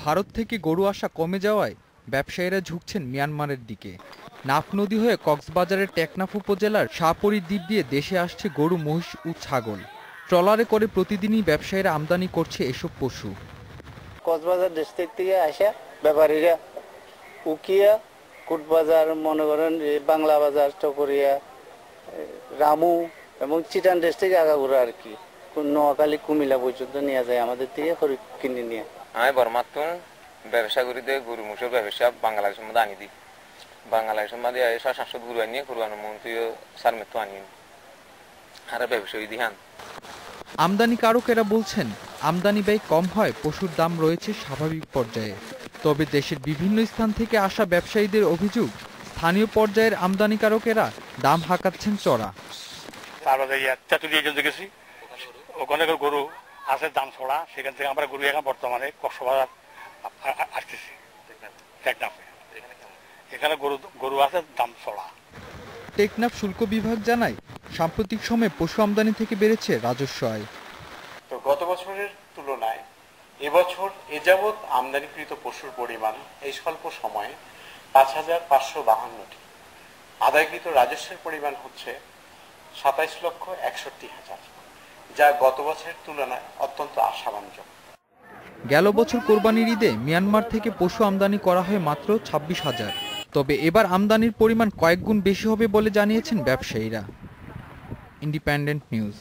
ভারত থেকে গরু আসা কমে যাওয়ায় ব্যবসায়ীরা ঝুঁকছেন মিয়ানমারের দিকে। নাফ নদী হয়ে কক্সবাজারের টেকনাফ উপজেলার শাহপরী দ্বীপ দিয়ে দেশে আসছে গরু, মহিষ ও ছাগল। ট্রলারে করে প্রতিদিনই ব্যবসায়ীরা আমদানি করছে এসব পশু। কক্সবাজার ডিস্ট্রিক্ট থেকে আসা ব্যাপারীরা উকিয়া, কুটবাজার, মনে করেন বাংলা বাজার, চকরিয়া, রামু এবং চিটান ডিস্ট্রিক্ট আগাগোড়া আর কি নোয়াখালী, কুমিল্লা পর্যন্ত নিয়ে যায় আমাদের থেকে কিনে নিয়ে। আমি বর্মাত্তন ব্যবসা করি দিয়ে গরু মুসের ব্যবসা বাংলাদেশের মধ্যে আনি দিই। বাংলাদেশের মধ্যে 700 গরু আনিয়ে করবানো মন্ত্রীও সার মৃত্যু আনিয়ে আর ব্যবসায়ী দিহান। আমদানিকারকেরা বলছেন, আমদানি ব্যয় কম হয়, পশুর দাম রয়েছে স্বাভাবিক পর্যায়ে। তবে দেশের বিভিন্ন স্থান থেকে আসা ব্যবসায়ীদের অভিযোগ, স্থানীয় পর্যায়ের আমদানিকারকেরা দাম হাঁকাচ্ছেন চড়া। ওখানে গরু আছে দাম ছড়া, সেখান থেকে আমরা গরু এখন বর্তমানে কক্সবাজার আসতেছি। এখানে গরু আছে দাম ছড়া। টেকনাফ শুল্ক বিভাগ জানায়, সাম্প্রতিক সময়ে পশু আমদানি থেকে বেড়েছে রাজস্ব আয়। তো গত বছরের তুলনায় এবছর এ যাবৎ আমদানিকৃত পশুর পরিমাণ এই স্বল্প সময়ে 5,552টি। আদায়কৃত রাজস্বের পরিমাণ হচ্ছে 27,61,000, যা গত বছরের তুলনায় অত্যন্ত আশাব্যঞ্জক। গেল বছর কোরবানির ঈদে মিয়ানমার থেকে পশু আমদানি করা হয় মাত্র 26,000। তবে এবার আমদানির পরিমাণ কয়েক গুণ বেশি হবে বলে জানিয়েছেন ব্যবসায়ীরা। Independent news.